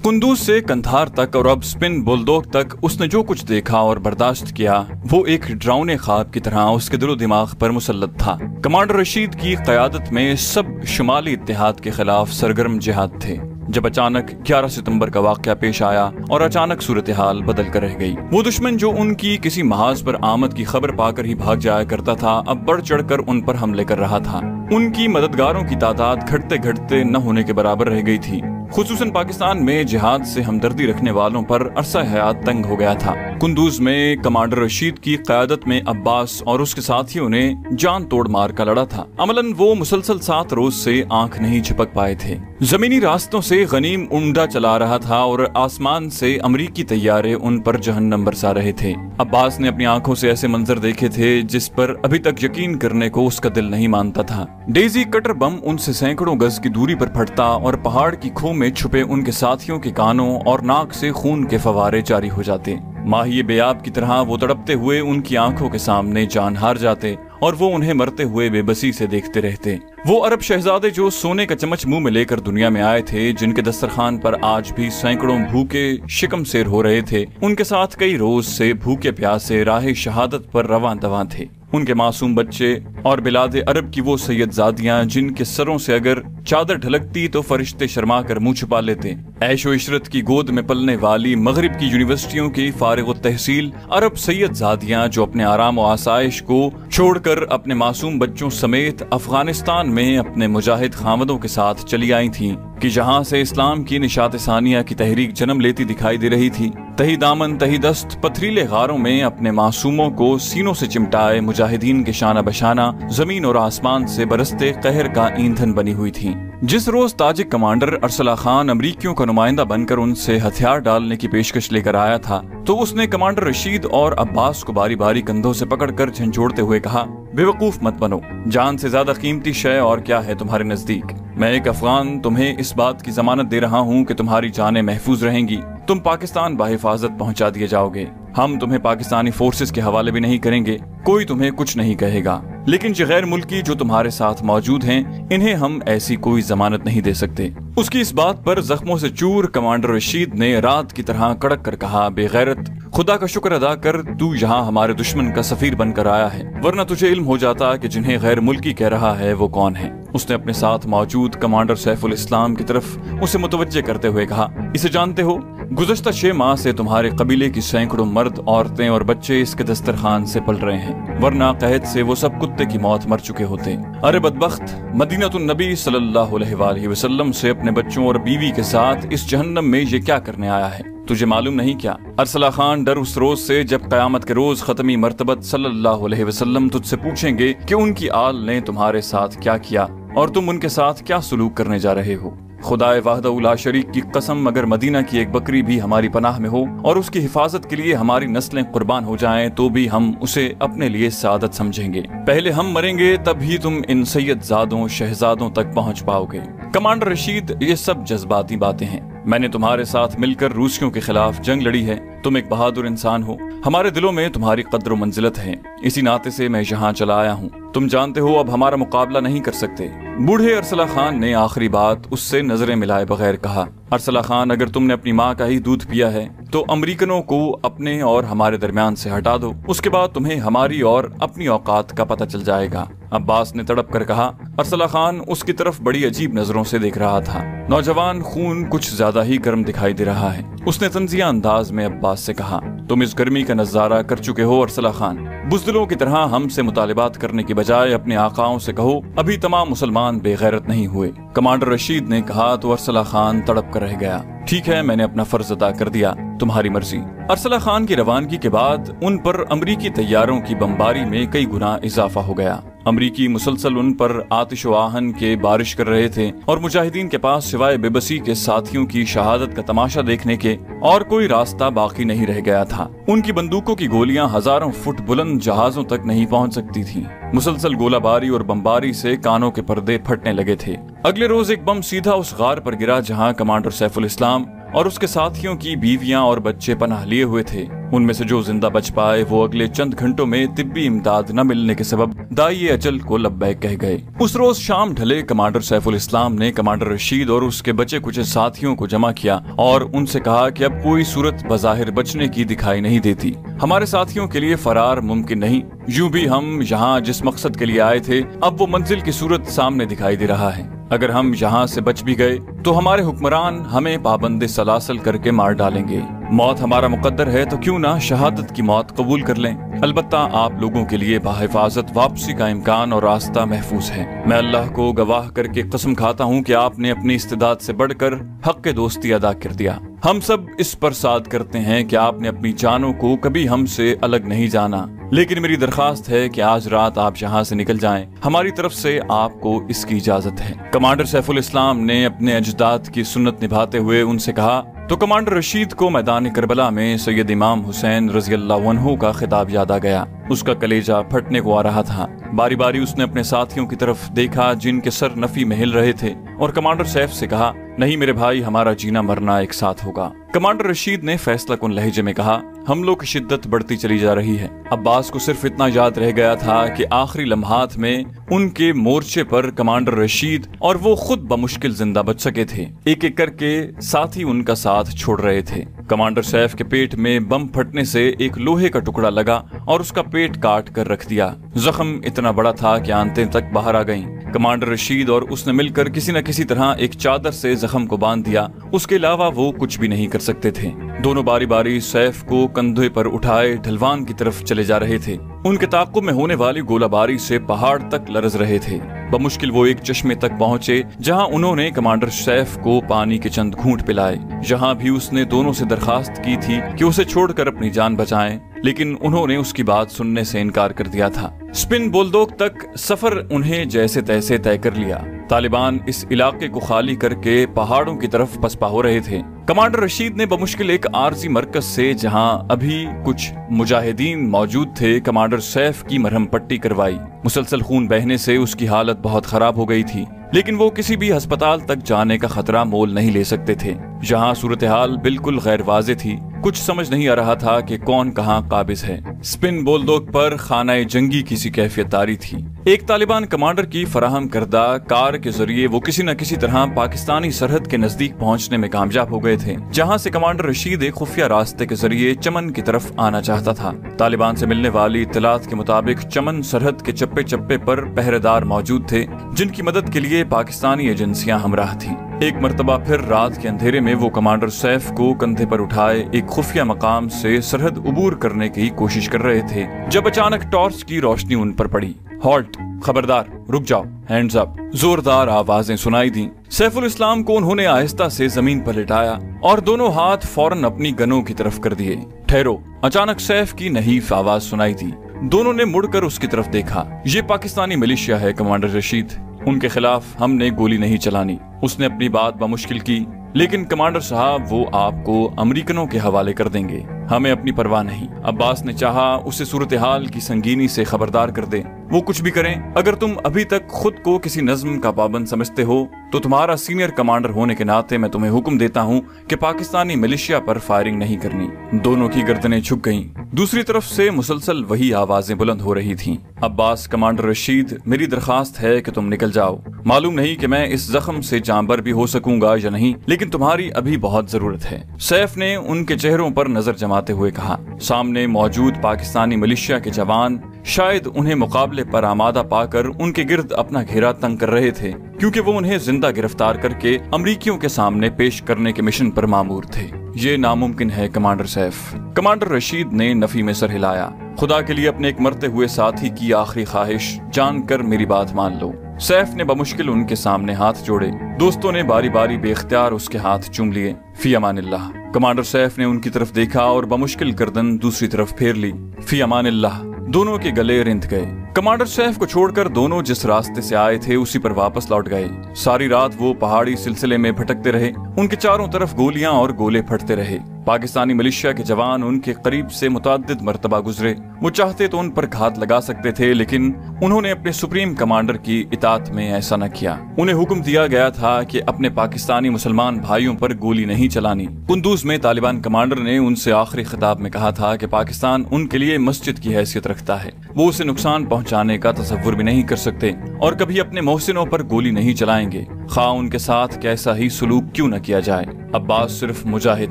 Kunduz से कंधार तक और अब स्पिन बुलडोग तक उसने जो कुछ देखा और बर्दाश्त किया वो एक डरावने ख्वाब की तरह उसके दिलो दिमाग पर मुसल्लत था। कमांडर रशीद की क़यादत में सब शुमाली इत्तेहाद के खिलाफ सरगर्म जिहाद थे। जब अचानक 11 सितंबर का वाक़या पेश आया और अचानक सूरत हाल बदल कर रह गई। वो दुश्मन जो उनकी किसी महाज पर आमद की खबर पाकर ही भाग जाया करता था, अब बढ़ चढ़कर उन पर हमले कर रहा था। उनकी मददगारों की तादाद घटते घटते न होने के बराबर रह गई थी। खुसूसन पाकिस्तान में जिहाद से हमदर्दी रखने वालों पर अरसा हयात तंग हो गया था। कुंदूज में कमांडर रशीद की क़यादत में अब्बास और उसके साथियों ने जान तोड़ मार का लड़ा था। अमलन वो मुसलसल 7 रोज से आंख नहीं झपक पाए थे। जमीनी रास्तों से गनीम उम्दा चला रहा था और आसमान से अमरीकी तैयारे उन पर जहन्नम बरसा रहे थे। अब्बास ने अपनी आंखों से ऐसे मंजर देखे थे जिस पर अभी तक यकीन करने को उसका दिल नहीं मानता था। डेजी कटर बम उनसे सैकड़ों गज की दूरी पर फटता और पहाड़ की खो में छुपे उनके साथियों के कानों और नाक से खून के फवारे जारी हो जाते। माहिए बेयाब की तरह वो तड़पते हुए उनकी आंखों के सामने जान हार जाते और वो उन्हें मरते हुए बेबसी से देखते रहते। वो अरब शहजादे जो सोने का चम्मच मुंह में लेकर दुनिया में आए थे, जिनके दस्तरखान पर आज भी सैकड़ों भूखे शिकम सेर हो रहे थे, उनके साथ कई रोज से भूखे प्यासे राह शहादत पर रवां दवां थे। उनके मासूम बच्चे और बिलादे अरब की वो सैयदजादियां जिनके सरों से अगर चादर ढलकती तो फरिश्ते शर्मा कर मुंह छुपा लेते। ऐशो इशरत की गोद में पलने वाली मगरिब की यूनिवर्सिटियों की फारिग तहसील अरब सैयदजादियां जो अपने आराम और आसाइश को छोड़कर अपने मासूम बच्चों समेत अफगानिस्तान में अपने मुजाहिद खामदों के साथ चली आई थीं कि जहां से इस्लाम की निशात सानिया की तहरीक जन्म लेती दिखाई दे रही थी। तही दामन तही दस्त पथरीले गारों में अपने मासूमों को सीनों से चिमटाए मुजाहिदीन के शाना बशाना जमीन और आसमान से बरसते कहर का ईंधन बनी हुई थी। जिस रोज ताजिक कमांडर अरसला खान अमरीकियों का नुमाइंदा बनकर उनसे हथियार डालने की पेशकश लेकर आया था, तो उसने कमांडर रशीद और अब्बास को बारी बारी कंधों से पकड़कर झंझोड़ते हुए कहा, बेवकूफ मत बनो, जान से ज्यादा कीमती शय और क्या है तुम्हारे नजदीक। मैं एक अफगान तुम्हें इस बात की जमानत दे रहा हूँ कि तुम्हारी जानें महफूज रहेंगी। तुम पाकिस्तान बाहिफाजत पहुंचा दिए जाओगे। हम तुम्हें पाकिस्तानी फोर्सेस के हवाले भी नहीं करेंगे, कोई तुम्हें कुछ नहीं कहेगा। लेकिन जो गैर मुल्की जो तुम्हारे साथ मौजूद हैं, इन्हें हम ऐसी कोई जमानत नहीं दे सकते। उसकी इस बात पर जख्मों से चूर कमांडर रशीद ने रात की तरह कड़क कर कहा, बेगैरत, खुदा का शुक्र अदा कर तू यहाँ हमारे दुश्मन का सफीर बनकर आया है, वरना तुझे इल्म हो जाता कि जिन्हें गैर मुल्की कह रहा है वो कौन है। उसने अपने साथ मौजूद कमांडर सैफुल इस्लाम की तरफ उसे मुतवज्जे करते हुए कहा, इसे जानते हो, गुज़श्ता 6 माह से तुम्हारे कबीले की सैकड़ों मर्द, औरतें और बच्चे इसके दस्तरखान से पल रहे हैं, वरना कहत से वो सब कुत्ते की मौत मर चुके होते। अरे बदबख्त, मदीनतुन नबी सल्लल्लाहु अलैहि वसल्लम से अपने बच्चों और बीवी के साथ इस जहन्नम में ये क्या करने आया है, तुझे मालूम नहीं क्या? अरसला खान डर उस रोज से जब कयामत के रोज खत्मी मर्तबत सल्लल्लाहु अलैहि वसल्लम तुझसे पूछेंगे कि उनकी आल ने तुम्हारे साथ क्या किया और तुम उनके साथ क्या सलूक करने जा रहे हो। खुदाए वाहदहू ला शरीक की कसम, अगर मदीना की एक बकरी भी हमारी पनाह में हो और उसकी हिफाजत के लिए हमारी नस्लें कुर्बान हो जाएं, तो भी हम उसे अपने लिए सादत समझेंगे। पहले हम मरेंगे तभी तुम इन सैयदजादों शहजादों तक पहुंच पाओगे। कमांडर रशीद, ये सब जज्बाती बातें हैं। मैंने तुम्हारे साथ मिलकर रूसियों के खिलाफ जंग लड़ी है। तुम एक बहादुर इंसान हो, हमारे दिलों में तुम्हारी कद्र व मंजिलत है। इसी नाते से मैं यहाँ चला आया हूँ। तुम जानते हो अब हमारा मुकाबला नहीं कर सकते। बूढ़े अरसला खान ने आखिरी बात उससे नजरें मिलाए बगैर कहा, अरसला खान, अगर तुमने अपनी माँ का ही दूध पिया है तो अमरीकनों को अपने और हमारे दरमियान से हटा दो, उसके बाद तुम्हें हमारी और अपनी औकात का पता चल जाएगा। अब्बास ने तड़प कर कहा। अरसला खान उसकी तरफ बड़ी अजीब नजरों से देख रहा था। नौजवान खून कुछ ज्यादा ही गर्म दिखाई दे रहा है। उसने तंजिया अंदाज में अब्बास से कहा, तुम इस गर्मी का नजारा कर चुके हो अरसला खान। बुज़दिलों की तरह हमसे मुतालिबात करने की बजाय अपने आकाओं से कहो, अभी तमाम मुसलमान बेगैरत नहीं हुए। कमांडर रशीद ने कहा तो अरसला खान तड़प कर रह गया। ठीक है, मैंने अपना फर्ज अदा कर दिया, तुम्हारी मर्जी। अरसला खान की रवानगी के बाद उन पर अमरीकी तैयारों की बमबारी में कई गुना इजाफा हो गया। अमरीकी मुसलसल उन पर आतिश व आहन के बारिश कर रहे थे और मुजाहिदीन के पास सिवाय बेबसी के साथियों की शहादत का तमाशा देखने के और कोई रास्ता बाकी नहीं रह गया था। उनकी बंदूकों की गोलियां हजारों फुट बुलंद जहाजों तक नहीं पहुंच सकती थीं। मुसलसल गोलाबारी और बमबारी से कानों के पर्दे फटने लगे थे। अगले रोज एक बम सीधा उस गार पर गिरा जहां कमांडर सैफुल इस्लाम और उसके साथियों की बीवियां और बच्चे पनाह लिए हुए थे। उनमें से जो जिंदा बच पाए वो अगले चंद घंटों में तिब्बी इमदाद न मिलने के सबब दाई अजल को लब्बैक कह गए। उस रोज शाम ढले कमांडर सैफुल इस्लाम ने कमांडर रशीद और उसके बचे कुछ साथियों को जमा किया और उनसे कहा कि अब कोई सूरत बज़ाहिर बचने की दिखाई नहीं देती। हमारे साथियों के लिए फरार मुमकिन नहीं। यूं भी हम यहाँ जिस मकसद के लिए आए थे अब वो मंजिल की सूरत सामने दिखाई दे रहा है। अगर हम यहाँ से बच भी गए तो हमारे हुक्मरान हमें पाबंद सलासल करके मार डालेंगे। मौत हमारा मुकद्दर है तो क्यों ना शहादत की मौत कबूल कर लें। अलबत्ता आप लोगों के लिए बाहिफाजत वापसी का इम्कान और रास्ता महफूज है। मैं अल्लाह को गवाह करके कसम खाता हूँ कि आपने अपनी इस्तिदाद से बढ़कर हक के दोस्ती अदा कर दिया। हम सब इस पर साद करते हैं कि आपने अपनी जानों को कभी हमसे अलग नहीं जाना, लेकिन मेरी दरखास्त है कि आज रात आप यहाँ से निकल जाएं। हमारी तरफ से आपको इसकी इजाजत है। कमांडर सैफुल इस्लाम ने अपने अजदाद की सुन्नत निभाते हुए उनसे कहा तो कमांडर रशीद को मैदान करबला में सैयद इमाम हुसैन रज़ियल्लाहु अन्हु का खिताब याद आ गया। उसका कलेजा फटने को आ रहा था। बारी बारी उसने अपने साथियों की तरफ देखा जिनके सर नफी में हिल रहे थे और कमांडर सैफ से कहा, नहीं मेरे भाई, हमारा जीना मरना एक साथ होगा। कमांडर रशीद ने फैसला कुन लहजे में कहा, हमलों की शिद्दत बढ़ती चली जा रही है। अब्बास को सिर्फ इतना याद रह गया था कि आखिरी लम्हात में उनके मोर्चे पर कमांडर रशीद और वो खुद बमुश्किल जिंदा बच सके थे। एक एक करके साथी उनका साथ छोड़ रहे थे। कमांडर सैफ के पेट में बम फटने से एक लोहे का टुकड़ा लगा और उसका पेट काट कर रख दिया। जख्म इतना बड़ा था कि आंतें तक बाहर आ गईं। कमांडर रशीद और उसने मिलकर किसी न किसी तरह एक चादर से जख्म को बांध दिया। उसके अलावा वो कुछ भी नहीं कर सकते थे। दोनों बारी बारी सैफ को कंधे पर उठाए ढलवान की तरफ चले जा रहे थे। उनके ताक़ुब में होने वाली गोलाबारी से पहाड़ तक लरज रहे थे। बमुश्किल वो एक चश्मे तक पहुंचे जहां उन्होंने कमांडर सैफ को पानी के चंद घूंट पिलाए। जहां भी उसने दोनों से दरखास्त की थी कि उसे छोड़कर अपनी जान बचाएं, लेकिन उन्होंने उसकी बात सुनने से इनकार कर दिया था। स्पिन बुलडोग तक सफर उन्हें जैसे तैसे तय कर लिया। तालिबान इस इलाके को खाली करके पहाड़ों की तरफ पसपा हो रहे थे। कमांडर रशीद ने बमुश्किल एक आरजी मरकज से, जहां अभी कुछ मुजाहिदीन मौजूद थे, कमांडर सैफ की मरहम पट्टी करवाई। मुसलसल खून बहने से उसकी हालत बहुत खराब हो गई थी, लेकिन वो किसी भी अस्पताल तक जाने का खतरा मोल नहीं ले सकते थे। जहां सूरत हाल बिल्कुल गैर वाज़े थी, कुछ समझ नहीं आ रहा था कि कौन कहां काबिज है। स्पिन बुलडोग पर खाना जंगी की सी कैफियत तारी थी। एक तालिबान कमांडर की फराहम करदा कार के जरिए वो किसी न किसी तरह पाकिस्तानी सरहद के नजदीक पहुंचने में कामयाब हो गए थे, जहां से कमांडर रशीद एक खुफिया रास्ते के जरिए चमन की तरफ आना चाहता था। तालिबान से मिलने वाली इत्तलात के मुताबिक चमन सरहद के चप्पे चप्पे पर पहरेदार मौजूद थे, जिनकी मदद के लिए पाकिस्तानी एजेंसियां हमराह थीं। एक मर्तबा फिर रात के अंधेरे में वो कमांडर सैफ को कंधे पर उठाए एक खुफिया मकाम से सरहद उबूर करने की कोशिश कर रहे थे, जब अचानक टॉर्च की रोशनी उन पर पड़ी। हॉल्ट, खबरदार, रुक जाओ, हैंड्स अप। जोरदार आवाजें सुनाई दी। सैफुल इस्लाम को उन्होंने आहिस्ता से जमीन पर लिटाया और दोनों हाथ फौरन अपनी गनों की तरफ कर दिए। ठहरो। अचानक सैफ की नहीफ आवाज सुनाई दी। दोनों ने मुड़कर उसकी तरफ देखा। ये पाकिस्तानी मिलिशिया है कमांडर रशीद, उनके खिलाफ हमने गोली नहीं चलानी। उसने अपनी बात बमुश्किल की, लेकिन कमांडर साहब वो आपको अमेरिकनों के हवाले कर देंगे, हमें अपनी परवाह नहीं। अब्बास ने चाहा उसे सूरत हाल की संगीनी से खबरदार कर दे। वो कुछ भी करें, अगर तुम अभी तक खुद को किसी नज्म का पाबंद समझते हो तो तुम्हारा सीनियर कमांडर होने के नाते मैं तुम्हें हुक्म देता हूँ कि पाकिस्तानी मिलिशिया पर फायरिंग नहीं करनी। दोनों की गर्दनें झुक गईं। दूसरी तरफ से मुसलसल वही आवाजें बुलंद हो रही थीं। अब्बास, कमांडर रशीद, मेरी दरखास्त है कि तुम निकल जाओ। मालूम नहीं कि मैं इस जख्म से जांबर भी हो सकूंगा या नहीं, लेकिन तुम्हारी अभी बहुत जरूरत है। सैफ ने उनके चेहरों पर नजर जमाते हुए कहा। सामने मौजूद पाकिस्तानी मिलिशिया के जवान शायद उन्हें मुकाबले पर आमादा पाकर उनके गिर्द अपना घेरा तंग कर रहे थे, क्योंकि वो उन्हें जिंदा गिरफ्तार करके अमरीकियों के सामने पेश करने के मिशन पर मामूर थे। ये नामुमकिन है कमांडर सैफ। कमांडर रशीद ने नफी में सर हिलाया। खुदा के लिए अपने एक मरते हुए साथी की आखिरी ख्वाहिश जानकर मेरी बात मान लो। सैफ ने बमुश्किल उनके सामने हाथ जोड़े। दोस्तों ने बारी बारी बेख्तियार उसके हाथ चूम लिए। फी अमानिल्लाह। कमांडर सैफ ने उनकी तरफ देखा और बमुश्किल गर्दन दूसरी तरफ फेर ली। फी अमानिल्लाह। दोनों के गले रिंध गए। कमांडर सैफ को छोड़कर दोनों जिस रास्ते से आए थे उसी पर वापस लौट गए। सारी रात वो पहाड़ी सिलसिले में भटकते रहे। उनके चारों तरफ गोलियां और गोले फटते रहे। पाकिस्तानी मिलिशिया के जवान उनके करीब से मुतअद्दिद मर्तबा गुजरे। वो चाहते तो उन पर घात लगा सकते थे, लेकिन उन्होंने अपने सुप्रीम कमांडर की इताअत में ऐसा न किया। उन्हें हुक्म दिया गया था कि अपने पाकिस्तानी मुसलमान भाइयों पर गोली नहीं चलानी। कुंदूज में तालिबान कमांडर ने उनसे आखिरी खिताब में कहा था कि पाकिस्तान उनके लिए मस्जिद की हैसियत रखता है। वो उसे नुकसान पहुंचाने का तसव्वुर भी नहीं कर सकते और कभी अपने मोहसिनों पर गोली नहीं चलाएंगे, खा उनके साथ कैसा ही सलूक क्यों न किया जाए। अब्बास सिर्फ मुजाहिद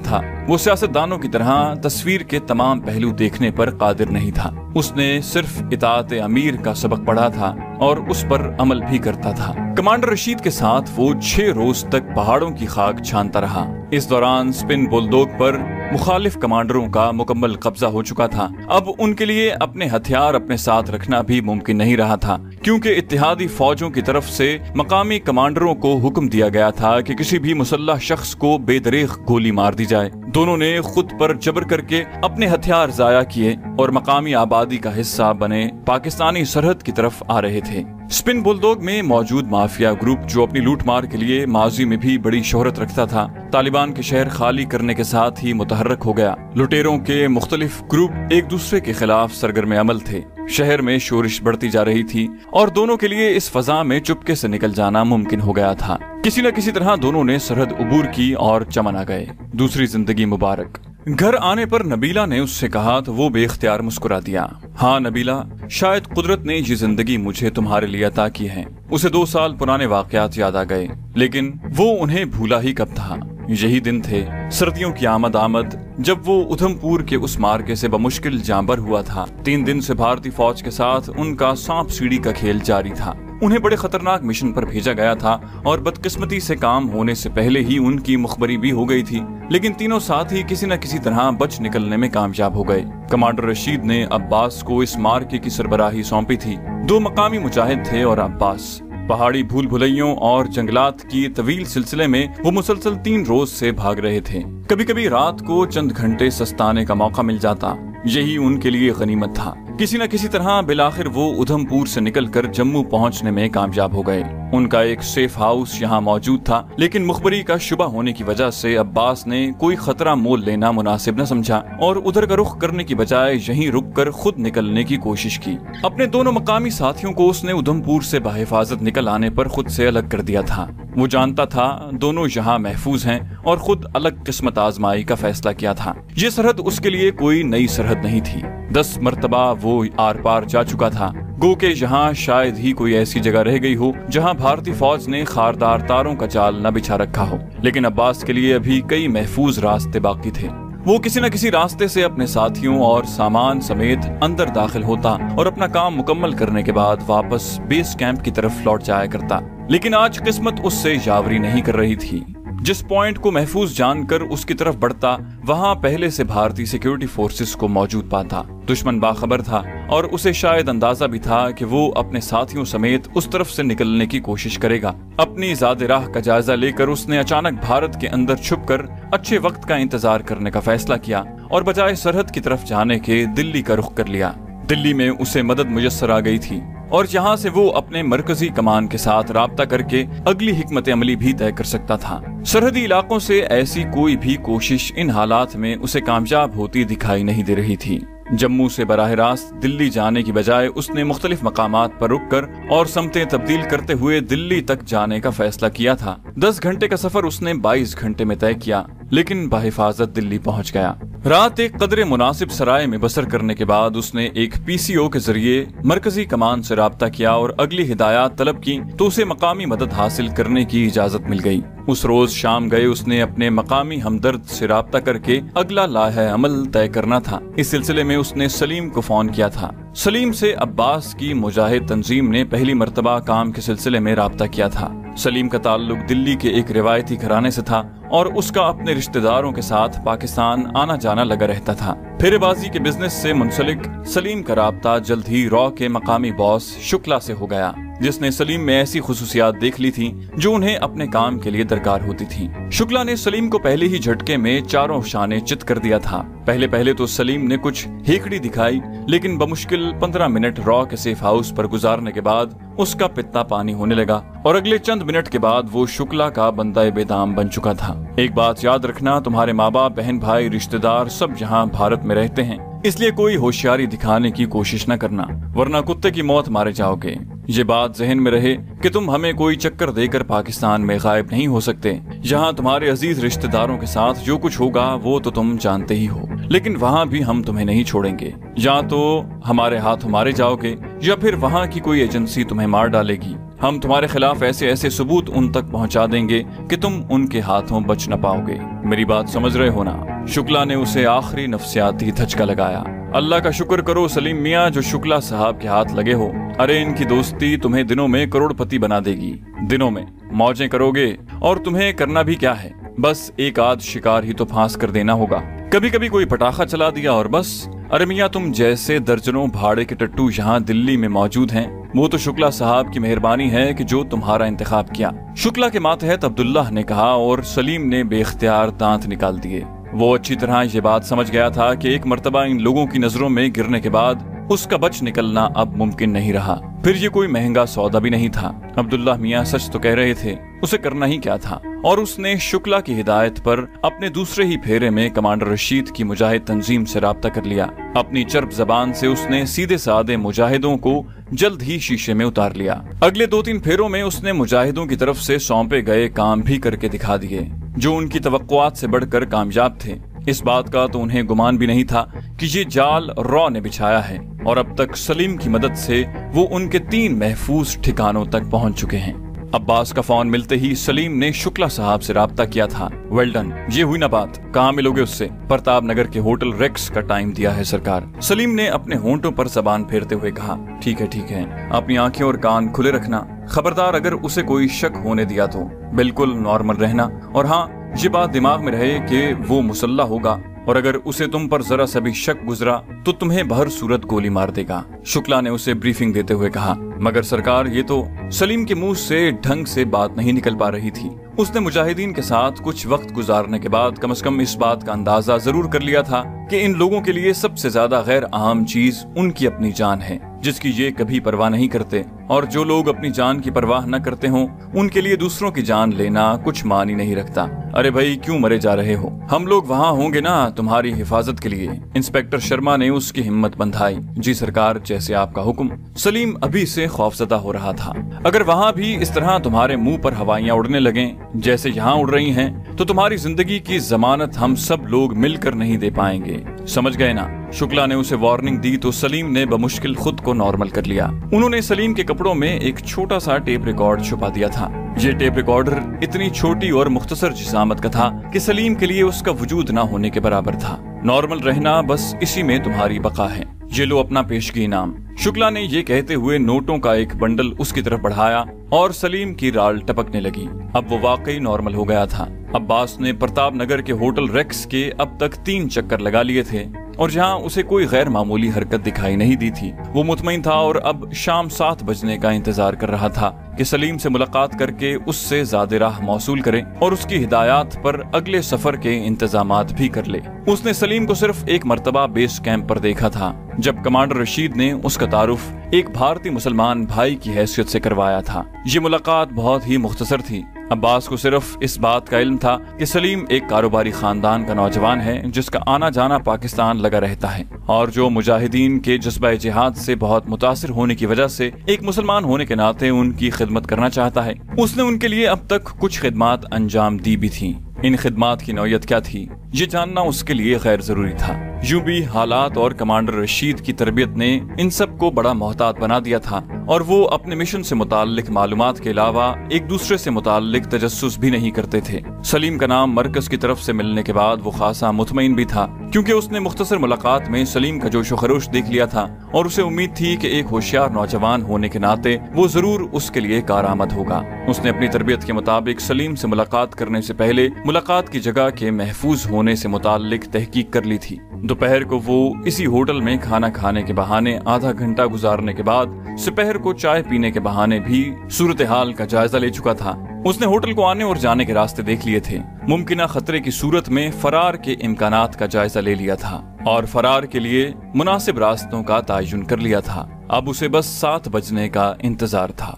था। वो सियासतदानों की तरह तस्वीर के तमाम पहलू देखने पर कादिर नहीं था। उसने सिर्फ इताअत अमीर का सबक पढ़ा था और उस पर अमल भी करता था। कमांडर रशीद के साथ वो 6 रोज तक पहाड़ों की खाक छानता रहा। इस दौरान स्पिन बुलडोग पर मुखालिफ कमांडरों का मुकम्मल कब्जा हो चुका था। अब उनके लिए अपने हथियार अपने साथ रखना भी मुमकिन नहीं रहा था, क्योंकि इत्तेहादी फौजों की तरफ से मकामी कमांडरों को हुक्म दिया गया था कि किसी भी मुसल्लह शख्स को बेदरीग गोली मार दी जाए। दोनों ने खुद पर जबर करके अपने हथियार जाया किए और मकामी आबादी का हिस्सा बने पाकिस्तानी सरहद की तरफ आ रहे थे। स्पिन बुलडोग में मौजूद माफिया ग्रुप, जो अपनी लूटमार के लिए माजी में भी बड़ी शोहरत रखता था, तालिबान के शहर खाली करने के साथ ही मुतहर्रक हो गया। लुटेरों के मुख्तलिफ ग्रुप एक दूसरे के खिलाफ सरगर्म अमल थे। शहर में शोरिश बढ़ती जा रही थी और दोनों के लिए इस फजा में चुपके से निकल जाना मुमकिन हो गया था। किसी न किसी तरह दोनों ने सरहद उबूर की और चमन आ गए। दूसरी जिंदगी मुबारक। घर आने पर नबीला ने उससे कहा तो वो बेख्तियार मुस्कुरा दिया। हाँ नबीला, शायद कुदरत ने ये जिंदगी मुझे तुम्हारे लिए अता की है। उसे 2 साल पुराने वाकयात याद आ गए, लेकिन वो उन्हें भूला ही कब था। यही दिन थे, सर्दियों की आमद जब वो उधमपुर के उस मार्के से बमुश्किल जांबर हुआ था। 3 दिन से भारतीय फौज के साथ उनका सांप सीढ़ी का खेल जारी था। उन्हें बड़े खतरनाक मिशन पर भेजा गया था और बदकिस्मती से काम होने से पहले ही उनकी मुखबरी भी हो गई थी, लेकिन तीनों साथ ही किसी न किसी तरह बच निकलने में कामयाब हो गए। कमांडर रशीद ने अब्बास को इस मार्के की सरबराही सौंपी थी। 2 मकामी मुजाहिद थे और अब्बास। पहाड़ी भूल भुलैयों और जंगलात की तवील सिलसिले में वो मुसलसल 3 रोज से भाग रहे थे। कभी कभी रात को चंद घंटे सस्ताने का मौका मिल जाता, यही उनके लिए गनीमत था। किसी न किसी तरह बिलाखिर वो उधमपुर से निकलकर जम्मू पहुंचने में कामयाब हो गए। उनका एक सेफ हाउस यहाँ मौजूद था, लेकिन मुखबरी का शुबा होने की वजह से अब्बास ने कोई खतरा मोल लेना मुनासिब न समझा और उधर का रुख करने की बजाय यहीं रुककर खुद निकलने की कोशिश की। अपने दोनों मकामी साथियों को उसने उधमपुर से बाहिफाजत निकल आने पर खुद से अलग कर दिया था। वो जानता था दोनों यहाँ महफूज हैं और खुद अलग किस्मत आजमाई का फैसला किया था। ये सरहद उसके लिए कोई नई सरहद नहीं थी। 10 मरतबा वो आर पार जा चुका था। गो के यहाँ शायद ही कोई ऐसी जगह रह गई हो जहाँ भारतीय फौज ने खारदार तारों का जाल न बिछा रखा हो, लेकिन अब्बास के लिए अभी कई महफूज रास्ते बाकी थे। वो किसी न किसी रास्ते से अपने साथियों और सामान समेत अंदर दाखिल होता और अपना काम मुकम्मल करने के बाद वापस बेस कैंप की तरफ लौट जाया करता। लेकिन आज किस्मत उससे यावरी नहीं कर रही थी। जिस पॉइंट को महफूज जानकर उसकी तरफ बढ़ता, वहाँ पहले से भारतीय सिक्योरिटी फोर्सेस को मौजूद पाता। दुश्मन बाखबर था और उसे शायद अंदाजा भी था कि वो अपने साथियों समेत उस तरफ से निकलने की कोशिश करेगा। अपनी ज़ादे राह का जायजा लेकर उसने अचानक भारत के अंदर छुपकर अच्छे वक्त का इंतजार करने का फैसला किया और बजाय सरहद की तरफ जाने के दिल्ली का रुख कर लिया। दिल्ली में उसे मदद मुयस्सर आ गई थी और यहाँ से वो अपने मरकजी कमान के साथ राब्ता करके अगली हिकमत अमली भी तय कर सकता था। सरहदी इलाकों से ऐसी कोई भी कोशिश इन हालात में उसे कामयाब होती दिखाई नहीं दे रही थी। जम्मू से बराह रास्त दिल्ली जाने की बजाय उसने मुख्तलिफ मकामात पर रुककर और समतें तब्दील करते हुए दिल्ली तक जाने का फैसला किया था। 10 घंटे का सफर उसने 22 घंटे में तय किया, लेकिन बाहिफाजत दिल्ली पहुंच गया। रात एक कदरे मुनासिब सराय में बसर करने के बाद उसने एक पीसीओ के जरिए मरकजी कमान से राब्ता किया और अगली हिदायत तलब की तो उसे मकामी मदद हासिल करने की इजाजत मिल गई। उस रोज शाम गए उसने अपने मकामी हमदर्द से राब्ता करके अगला लाहे अमल तय करना था। इस सिलसिले में उसने सलीम को फोन किया था। सलीम से अब्बास की मुजाहिद तंजीम ने पहली मर्तबा काम के सिलसिले में राब्ता किया था। सलीम का ताल्लुक दिल्ली के एक रिवायती घराने से था और उसका अपने रिश्तेदारों के साथ पाकिस्तान आना जाना लगा रहता था। फेरे बाजी के बिजनेस से मुंसलिक सलीम का राब्ता जल्द ही रॉ के मकामी बॉस शुक्ला से हो गया, जिसने सलीम में ऐसी खुसूसियात देख ली थी जो उन्हें अपने काम के लिए दरकार होती थी। शुक्ला ने सलीम को पहले ही झटके में चारों शाने चित कर दिया था। पहले तो सलीम ने कुछ हेकड़ी दिखाई, लेकिन बमुश्किल 15 मिनट रॉ के सेफ हाउस पर गुजारने के बाद उसका पित्ता पानी होने लगा और अगले चंद मिनट के बाद वो शुक्ला का बंदा बेदाम बन चुका था। एक बात याद रखना, तुम्हारे माँ बाप, बहन भाई, रिश्तेदार सब यहाँ भारत में रहते हैं, इसलिए कोई होशियारी दिखाने की कोशिश न करना, वरना कुत्ते की मौत मारे जाओगे। ये बात जहन में रहे कि तुम हमें कोई चक्कर देकर पाकिस्तान में गायब नहीं हो सकते। यहाँ तुम्हारे अजीज रिश्तेदारों के साथ जो कुछ होगा वो तो तुम जानते ही हो, लेकिन वहाँ भी हम तुम्हें नहीं छोड़ेंगे। या तो हमारे हाथ मारे जाओगे या फिर वहाँ की कोई एजेंसी तुम्हें मार डालेगी। हम तुम्हारे खिलाफ ऐसे ऐसे सबूत उन तक पहुँचा देंगे कि तुम उनके हाथों बच न पाओगे। मेरी बात समझ रहे हो ना? शुक्ला ने उसे आखिरी नफ्सियाती धचका लगाया। अल्लाह का शुक्र करो सलीम मियाँ जो शुक्ला साहब के हाथ लगे हो। अरे इनकी दोस्ती तुम्हें दिनों में करोड़पति बना देगी। दिनों में मौजें करोगे और तुम्हें करना भी क्या है, बस एक आध शिकार ही तो फांस कर देना होगा। कभी कभी कोई पटाखा चला दिया और बस। अरे मियाँ तुम जैसे दर्जनों भाड़े के टट्टू यहाँ दिल्ली में मौजूद हैं, वो तो शुक्ला साहब की मेहरबानी है कि जो तुम्हारा इंतखाब किया। शुक्ला के मातहत अब्दुल्लाह ने कहा और सलीम ने बेख्तियार दांत निकाल दिए। वो अच्छी तरह ये बात समझ गया था कि एक मर्तबा इन लोगों की नजरों में गिरने के बाद उसका बच निकलना अब मुमकिन नहीं रहा। फिर ये कोई महंगा सौदा भी नहीं था। अब्दुल्लाह मियाँ सच तो कह रहे थे, उसे करना ही क्या था। और उसने शुक्ला की हिदायत पर अपने दूसरे ही फेरे में कमांडर रशीद की मुजाहिद तंजीम से राब्ता कर लिया। अपनी चर्ब जबान से उसने सीधे साधे मुजाहिदों को जल्द ही शीशे में उतार लिया। अगले 2-3 फेरों में उसने मुजाहिदों की तरफ से सौंपे गए काम भी करके दिखा दिए, जो उनकी तवक्कुआत से बढ़कर कामयाब थे। इस बात का तो उन्हें गुमान भी नहीं था कि ये जाल रॉ ने बिछाया है और अब तक सलीम की मदद से वो उनके 3 महफूज ठिकानों तक पहुंच चुके हैं। अब्बास का फोन मिलते ही सलीम ने शुक्ला साहब से राब्ता किया था। वेल डन, ये हुई ना बात, कहाँ मिलोगे उससे? प्रताप नगर के होटल रेक्स का टाइम दिया है सरकार। सलीम ने अपने होंठों पर जबान फेरते हुए कहा, ठीक है, अपनी आंखें और कान खुले रखना। खबरदार अगर उसे कोई शक होने दिया तो बिल्कुल नॉर्मल रहना। और हाँ, ये बात दिमाग में रहे कि वो मुसल्ला होगा और अगर उसे तुम पर जरा सा भी शक गुजरा तो तुम्हें बहर सूरत गोली मार देगा। शुक्ला ने उसे ब्रीफिंग देते हुए कहा। मगर सरकार, ये तो सलीम के मुंह से ढंग से बात नहीं निकल पा रही थी। उसने मुजाहिदीन के साथ कुछ वक्त गुजारने के बाद कम से कम इस बात का अंदाजा जरूर कर लिया था कि इन लोगों के लिए सबसे ज्यादा गैर अहम चीज उनकी अपनी जान है, जिसकी ये कभी परवाह नहीं करते। और जो लोग अपनी जान की परवाह न करते हों, उनके लिए दूसरों की जान लेना कुछ मानी नहीं रखता। अरे भाई, क्यों मरे जा रहे हो? हम लोग वहाँ होंगे ना तुम्हारी हिफाजत के लिए। इंस्पेक्टर शर्मा ने उसकी हिम्मत बंधाई। जी सरकार, जैसे आपका हुक्म। सलीम अभी से खौफजदा हो रहा था। अगर वहाँ भी इस तरह तुम्हारे मुंह पर हवाइयाँ उड़ने लगें जैसे यहाँ उड़ रही हैं, तो तुम्हारी जिंदगी की जमानत हम सब लोग मिलकर नहीं दे पाएंगे। समझ गए ना? शुक्ला ने उसे वार्निंग दी तो सलीम ने बमुश्किल खुद को नॉर्मल कर लिया। उन्होंने सलीम के कपड़ों में एक छोटा सा टेप रिकॉर्ड छुपा दिया था। ये टेप रिकॉर्डर इतनी छोटी और मुख्तसर जिसामत का था कि सलीम के लिए उसका वजूद न होने के बराबर था। नॉर्मल रहना, बस इसी में तुम्हारी बका है। ये लो अपना पेशगी इनाम। शुक्ला ने ये कहते हुए नोटों का एक बंडल उसकी तरफ बढ़ाया और सलीम की राल टपकने लगी। अब वो वाकई नॉर्मल हो गया था। अब्बास ने प्रताप नगर के होटल रेक्स के अब तक 3 चक्कर लगा लिए थे और जहाँ उसे कोई गैर मामूली हरकत दिखाई नहीं दी थी। वो मुतमईन था और अब शाम 7 बजने का इंतजार कर रहा था कि सलीम से मुलाकात करके उससे ज़्यादा राह मौसूल करे और उसकी हिदायत पर अगले सफर के इंतजामात भी कर ले। उसने सलीम को सिर्फ एक मर्तबा बेस कैंप पर देखा था, जब कमांडर रशीद ने उसका तारुफ एक भारतीय मुसलमान भाई की हैसियत से करवाया था। ये मुलाकात बहुत ही मुख्तसर थी। अब्बास को सिर्फ इस बात का इल्म था कि सलीम एक कारोबारी खानदान का नौजवान है जिसका आना जाना पाकिस्तान लगा रहता है और जो मुजाहिदीन के जज्बा जिहाद से बहुत मुतासिर होने की वजह से एक मुसलमान होने के नाते उनकी खिदमत करना चाहता है। उसने उनके लिए अब तक कुछ खिदमात अंजाम दी भी थी। इन खिदमात की नौयत क्या थी, ये जानना उसके लिए गैर जरूरी था। यूं भी हालात और कमांडर रशीद की तरबियत ने इन सब को बड़ा मोहतात बना दिया था और वो अपने मिशन से मुताल्लिक मालूमात के अलावा एक दूसरे से मुताल्लिक तजस्सुस भी नहीं करते थे। सलीम का नाम मरकज की तरफ से मिलने के बाद वो खासा मुतमईन भी था, क्योंकि उसने मुख्तसर मुलाकात में सलीम का जोशो खरोश देख लिया था और उसे उम्मीद थी कि एक होशियार नौजवान होने के नाते वो जरूर उसके लिए कारआमद होगा। उसने अपनी तरबियत के मुताबिक सलीम से मुलाकात करने से पहले मुलाकात की जगह के महफूज होने से मुताल्लिक तहकीक कर ली थी। دوپہر کو وہ اسی ہوٹل میں کھانا کھانے کے بہانے آدھا گھنٹہ گزارنے کے بعد سپہر کو چائے پینے کے بہانے بھی صورتحال کا جائزہ لے چکا تھا۔ اس نے ہوٹل کو آنے اور جانے کے راستے دیکھ لیے تھے، ممکنہ خطرے کی صورت میں فرار کے امکانات کا جائزہ لے لیا تھا اور فرار کے لیے مناسب راستوں کا تعین کر لیا تھا۔ اب اسے بس 7 بجنے کا انتظار تھا۔